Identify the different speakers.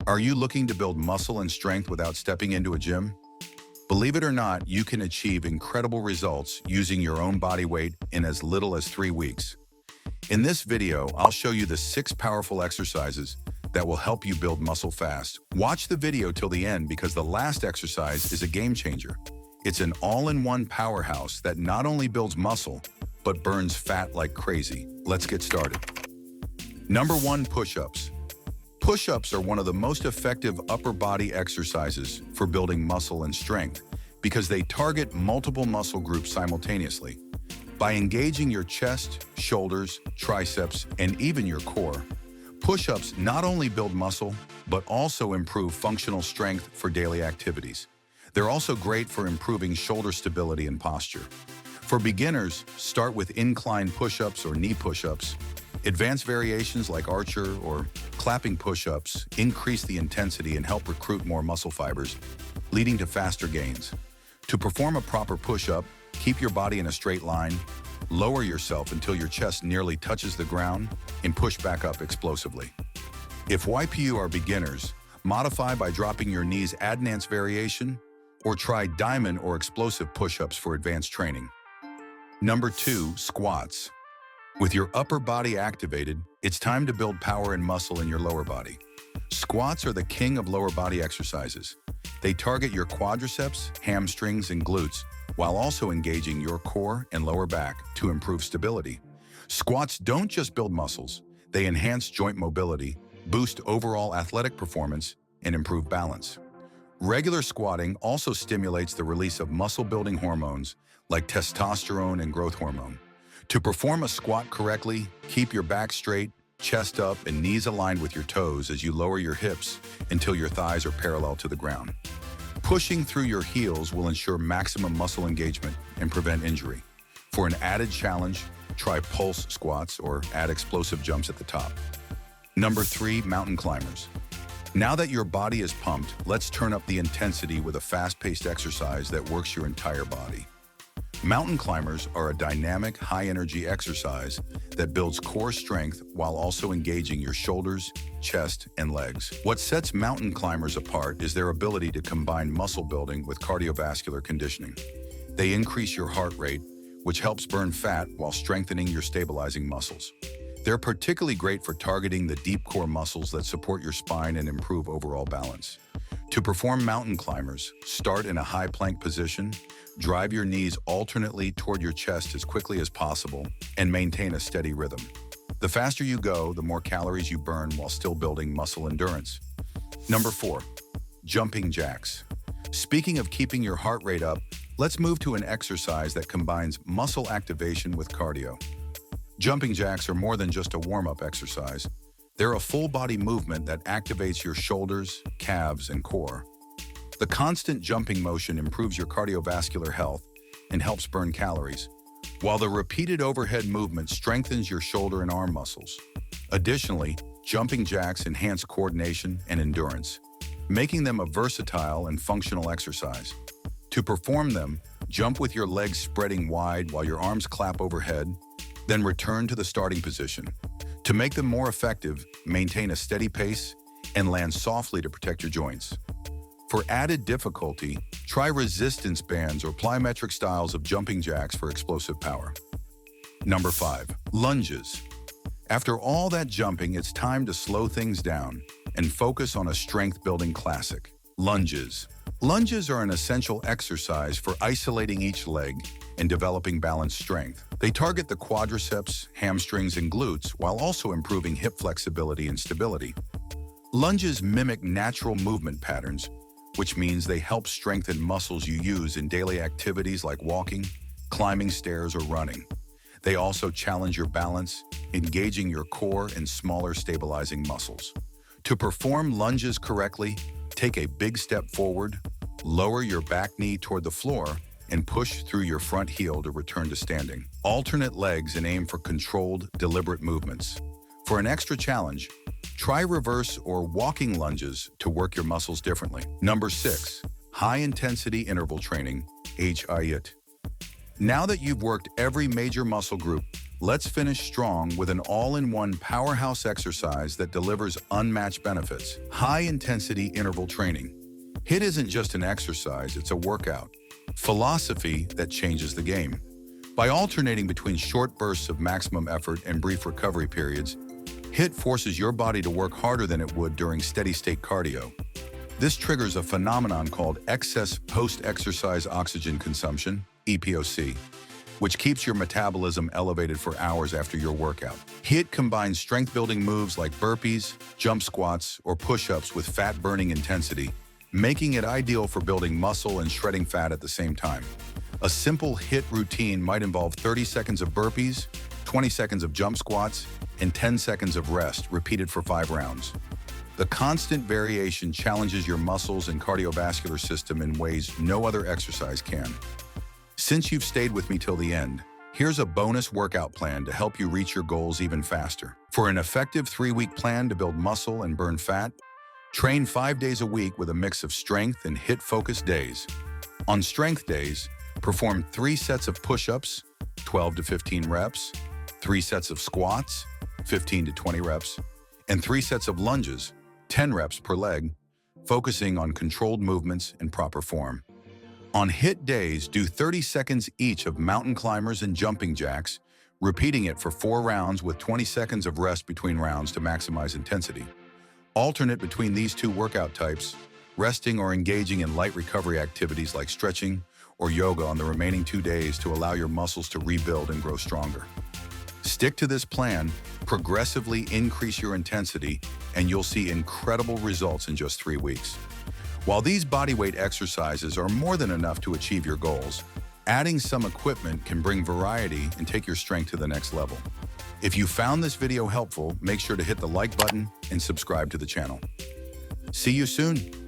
Speaker 1: Are you looking to build muscle and strength without stepping into a gym? Believe it or not, you can achieve incredible results using your own body weight in as little as 3 weeks. In this video, I'll show you the 6 powerful exercises that will help you build muscle fast. Watch the video till the end because the last exercise is a game changer. It's an all-in-one powerhouse that not only builds muscle, but burns fat like crazy. Let's get started. Number 1, push-ups. Push-ups are one of the most effective upper body exercises for building muscle and strength because they target multiple muscle groups simultaneously. By engaging your chest, shoulders, triceps, and even your core, push-ups not only build muscle, but also improve functional strength for daily activities. They're also great for improving shoulder stability and posture. For beginners, start with incline push-ups or knee push-ups. Advanced variations like archer or clapping push-ups increase the intensity and help recruit more muscle fibers, leading to faster gains. To perform a proper push-up, keep your body in a straight line, lower yourself until your chest nearly touches the ground, and push back up explosively. If YPU are beginners, modify by dropping your knees advanced variation, or try diamond or explosive push-ups for advanced training. Number 2, squats. With your upper body activated, it's time to build power and muscle in your lower body. Squats are the king of lower body exercises. They target your quadriceps, hamstrings, and glutes, while also engaging your core and lower back to improve stability. Squats don't just build muscles, they enhance joint mobility, boost overall athletic performance, and improve balance. Regular squatting also stimulates the release of muscle-building hormones like testosterone and growth hormone. To perform a squat correctly, keep your back straight, chest up, and knees aligned with your toes as you lower your hips until your thighs are parallel to the ground. Pushing through your heels will ensure maximum muscle engagement and prevent injury. For an added challenge, try pulse squats or add explosive jumps at the top. Number 3, mountain climbers. Now that your body is pumped, let's turn up the intensity with a fast-paced exercise that works your entire body. Mountain climbers are a dynamic, high-energy exercise that builds core strength while also engaging your shoulders, chest, and legs. What sets mountain climbers apart is their ability to combine muscle building with cardiovascular conditioning. They increase your heart rate, which helps burn fat while strengthening your stabilizing muscles. They're particularly great for targeting the deep core muscles that support your spine and improve overall balance. To perform mountain climbers, start in a high plank position, drive your knees alternately toward your chest as quickly as possible, and maintain a steady rhythm. The faster you go, the more calories you burn while still building muscle endurance. Number 4, jumping jacks. Speaking of keeping your heart rate up, let's move to an exercise that combines muscle activation with cardio. Jumping jacks are more than just a warm-up exercise. They're a full-body movement that activates your shoulders, calves, and core. The constant jumping motion improves your cardiovascular health and helps burn calories, while the repeated overhead movement strengthens your shoulder and arm muscles. Additionally, jumping jacks enhance coordination and endurance, making them a versatile and functional exercise. To perform them, jump with your legs spreading wide while your arms clap overhead, then return to the starting position. To make them more effective, maintain a steady pace and land softly to protect your joints. For added difficulty, try resistance bands or plyometric styles of jumping jacks for explosive power. Number 5, lunges. After all that jumping, it's time to slow things down and focus on a strength-building classic, lunges. Lunges are an essential exercise for isolating each leg and developing balanced strength. They target the quadriceps, hamstrings, and glutes while also improving hip flexibility and stability. Lunges mimic natural movement patterns, which means they help strengthen muscles you use in daily activities like walking, climbing stairs, or running. They also challenge your balance, engaging your core and smaller stabilizing muscles. To perform lunges correctly, take a big step forward, lower your back knee toward the floor, and push through your front heel to return to standing. Alternate legs and aim for controlled, deliberate movements. For an extra challenge, try reverse or walking lunges to work your muscles differently. Number 6, high-intensity interval training, HIIT. Now that you've worked every major muscle group, let's finish strong with an all-in-one powerhouse exercise that delivers unmatched benefits: high-intensity interval training. HIIT isn't just an exercise, it's a workout philosophy that changes the game. By alternating between short bursts of maximum effort and brief recovery periods, HIIT forces your body to work harder than it would during steady-state cardio. This triggers a phenomenon called excess post-exercise oxygen consumption, EPOC, which keeps your metabolism elevated for hours after your workout. HIIT combines strength-building moves like burpees, jump squats, or push-ups with fat-burning intensity, making it ideal for building muscle and shredding fat at the same time. A simple HIIT routine might involve 30 seconds of burpees, 20 seconds of jump squats, and 10 seconds of rest, repeated for 5 rounds. The constant variation challenges your muscles and cardiovascular system in ways no other exercise can. Since you've stayed with me till the end, here's a bonus workout plan to help you reach your goals even faster. For an effective 3-week plan to build muscle and burn fat, train 5 days a week with a mix of strength and HIIT-focused days. On strength days, perform 3 sets of push-ups, 12 to 15 reps, 3 sets of squats, 15 to 20 reps, and 3 sets of lunges, 10 reps per leg, focusing on controlled movements and proper form. On HIIT days, do 30 seconds each of mountain climbers and jumping jacks, repeating it for 4 rounds with 20 seconds of rest between rounds to maximize intensity. Alternate between these 2 workout types, resting or engaging in light recovery activities like stretching or yoga on the remaining 2 days to allow your muscles to rebuild and grow stronger. Stick to this plan, progressively increase your intensity, and you'll see incredible results in just 3 weeks. While these bodyweight exercises are more than enough to achieve your goals, adding some equipment can bring variety and take your strength to the next level. If you found this video helpful, make sure to hit the like button and subscribe to the channel. See you soon.